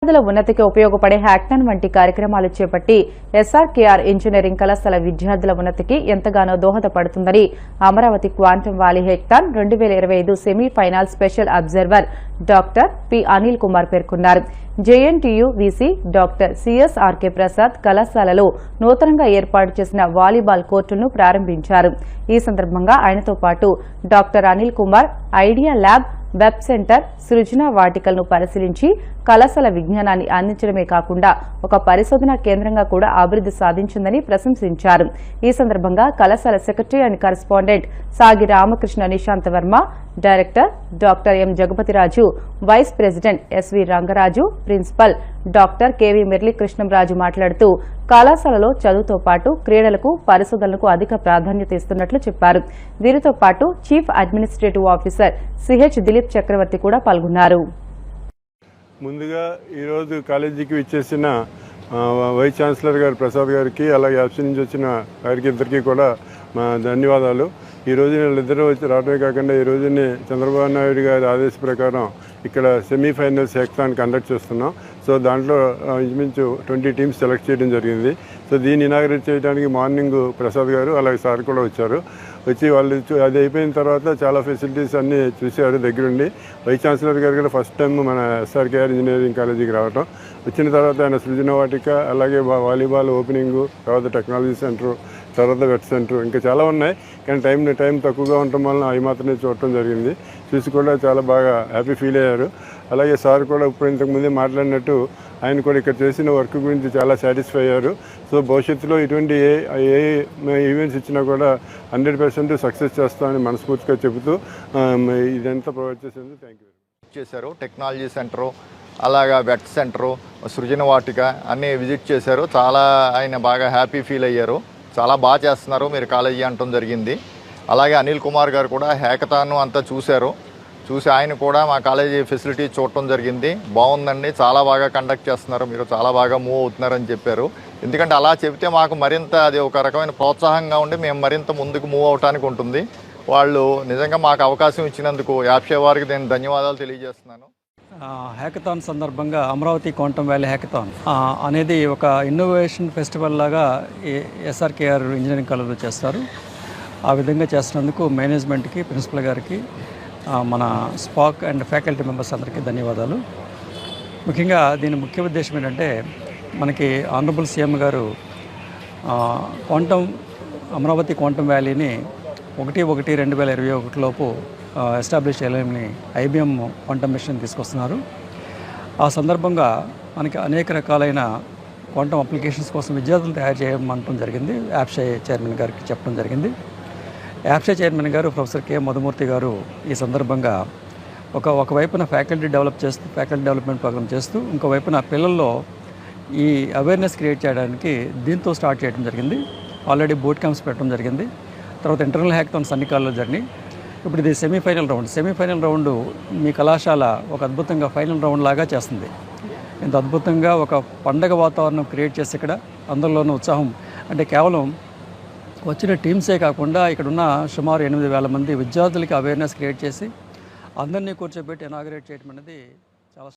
విద్యార్థుల ఉన్నతికి ఉపయోగపడే హ్యాకథాన్ వంటి కార్యక్రమాలు చేపట్టి ఎస్ఆర్కేఆర్ ఇంజనీరింగ్ కళాశాల విద్యార్థుల ఉన్నతికి ఎంతగానో దోహదపడుతుందని Amaravati quantum valley hackathon 2025 semifinal special observer doctor P Anil Kumar పేర్కొన్నారు. JNTU VC doctor CSRK Prasad కళాశాలలో నూతనంగా ఏర్పాటు చేసిన వాలీబాల్ కోర్టును ప్రారంభించారు. ఈ సందర్భంగా ఆయనతో పాటు doctor Anil Kumar idea lab, web centre, సృజన వాటికలను పరిశీలించి కళాశాల విజ్ఞానాన్ని అందించడమే కాకుండా ఒక పరిశోధనా కేంద్రంగా కూడా అభివృద్ధి సాధించిందని ప్రశంసించారు. ఈ సందర్భంగా కళాశాల secretary and correspondent Sagi Ramakrishna Nishant Varma, director doctor M Jagapathiraju, vice president SV Rangaraju, principal doctor KV Muralikrishnamraju మాట్లాడుతూ కళాశాలలో చదువుతో పాటు క్రీడలకు, పరిశోధనలకు అధిక ప్రాధాన్యత ఇస్తున్నట్లు చెప్పారు. వీరితో పాటు chief administrative officer CH Dilip Chakravarthi కూడా పాల్గొన్నారు. ముందుగా ఈరోజు కాలేజీకి ఇచ్చేసిన వైస్ ఛాన్సలర్ గారు ప్రసాద్ గారికి, అలాగే ఆఫీస్ నుంచి వచ్చిన వారికి ఇద్దరికీ కూడా మా ధన్యవాదాలు. ఈ రోజు వీళ్ళిద్దరూ వచ్చి రావడమే కాకుండా ఈ రోజుని చంద్రబాబు నాయుడు గారి ఆదేశ ప్రకారం ఇక్కడ సెమీఫైనల్స్ హ్యాకథాన్ కండక్ట్ చేస్తున్నాం. సో దాంట్లో ఇంచుమించు 20 టీమ్స్ సెలెక్ట్ చేయడం జరిగింది. సో దీన్ని ఇనాగరేట్ చేయడానికి మార్నింగ్ ప్రసాద్ గారు అలాగే సార్ కూడా వచ్చి వాళ్ళు అది అయిపోయిన తర్వాత చాలా ఫెసిలిటీస్ అన్నీ చూశారు దగ్గరుండి. వైస్ ఛాన్సలర్ గారు కూడా ఫస్ట్ టైం మన ఎస్ఆర్కేఆర్ ఇంజనీరింగ్ కాలేజీకి రావటం, వచ్చిన తర్వాత ఆయన సృజన వాటిక, అలాగే వాలీబాల్ ఓపెనింగ్, తర్వాత టెక్నాలజీ సెంటర్, తర్వాత వెట్ సెంటర్, ఇంకా చాలా ఉన్నాయి. కానీ టైం తక్కువగా ఉండటం వలన అవి మాత్రమే చూడటం జరిగింది. చూసి కూడా చాలా బాగా హ్యాపీ ఫీల్ అయ్యారు. అలాగే సార్ కూడా ఇప్పుడు ఇంతకుముందే మాట్లాడినట్టు ఆయన కూడా ఇక్కడ చేసిన వర్క్ గురించి చాలా సాటిస్ఫై అయ్యారు. సో భవిష్యత్తులో ఇటువంటి ఏ ఈవెంట్స్ ఇచ్చినా కూడా 100% సక్సెస్ చేస్తామని మనస్ఫూర్తిగా చెబుతూ ఇదంతా ప్రొవైడ్ చేసేందుకు థ్యాంక్ యూ చేశారు. టెక్నాలజీ సెంటరు, అలాగా వెట్ సెంటరు, సృజన వాటిక అన్నీ విజిట్ చేశారు. చాలా ఆయన బాగా హ్యాపీ ఫీల్ అయ్యారు. చాలా బాగా చేస్తున్నారు మీరు కాలేజీ అంటం జరిగింది. అలాగే అనిల్ కుమార్ గారు కూడా హ్యాకథాన్ అంతా చూసి ఆయన కూడా మా కాలేజీ ఫెసిలిటీ చూడటం జరిగింది. బాగుందండి, చాలా బాగా కండక్ట్ చేస్తున్నారు, మీరు చాలా బాగా మూవ్ అవుతున్నారని చెప్పారు. ఎందుకంటే అలా చెబితే మాకు మరింత అది ఒక రకమైన ప్రోత్సాహంగా ఉండి మేము మరింత ముందుకు మూవ్ అవడానికి ఉంటుంది. వాళ్ళు నిజంగా మాకు అవకాశం ఇచ్చినందుకు యాప్షే వారికి నేను ధన్యవాదాలు తెలియజేస్తున్నాను. హ్యాకథాన్ సందర్భంగా అమరావతి క్వాంటమ్ వ్యాలీ హ్యాకథాన్ అనేది ఒక ఇన్నోవేషన్ ఫెస్టివల్ లాగా ఎస్ఆర్కేఆర్ ఇంజనీరింగ్ కాలేజ్లో చేస్తారు. ఆ విధంగా చేస్తున్నందుకు మేనేజ్మెంట్కి, ప్రిన్సిపల్ గారికి, మన స్పాక్ అండ్ ఫ్యాకల్టీ మెంబర్స్ అందరికీ ధన్యవాదాలు. ముఖ్యంగా దీని ముఖ్య ఉద్దేశం ఏంటంటే మనకి ఆనరబుల్ సీఎం గారు అమరావతి క్వాంటమ్ వ్యాలీని 1/1/2021 లోపు ఎస్టాబ్లిష్ చేయాలని IBM క్వాంటమ్ మిషన్ తీసుకొస్తున్నారు. ఆ సందర్భంగా మనకి అనేక రకాలైన క్వాంటమ్ అప్లికేషన్స్ కోసం విద్యార్థులు తయారు చేయమంటం జరిగింది. యాప్షే చైర్మన్ గారికి చెప్పడం జరిగింది. యాప్షే చైర్మన్ గారు ప్రొఫెసర్ కె మధుమూర్తి గారు ఈ సందర్భంగా ఒకవైపున ఫ్యాకల్టీ డెవలప్మెంట్ ప్రోగ్రామ్ చేస్తూ, ఇంకోవైపున పిల్లల్లో ఈ అవేర్నెస్ క్రియేట్ చేయడానికి దీంతో స్టార్ట్ చేయడం జరిగింది. ఆల్రెడీ బూట్ క్యాంప్స్ పెట్టడం జరిగింది. తర్వాత ఇంటర్నల్ హ్యాకథాన్స్ అన్ని కాలేజీలో జరిగినాయి. ఇప్పుడు ఇది సెమీఫైనల్ రౌండ్ మీ కళాశాల ఒక అద్భుతంగా ఫైనల్ రౌండ్ లాగా చేస్తుంది. ఇంత అద్భుతంగా ఒక పండగ వాతావరణం క్రియేట్ చేసి ఇక్కడ అందరిలోనూ ఉత్సాహం, అంటే కేవలం వచ్చిన టీమ్సే కాకుండా ఇక్కడున్న సుమారు 8,000 మంది విద్యార్థులకి అవేర్నెస్ క్రియేట్ చేసి అందరినీ కూర్చోబెట్టి ఇనాగరేట్ చేయడం అనేది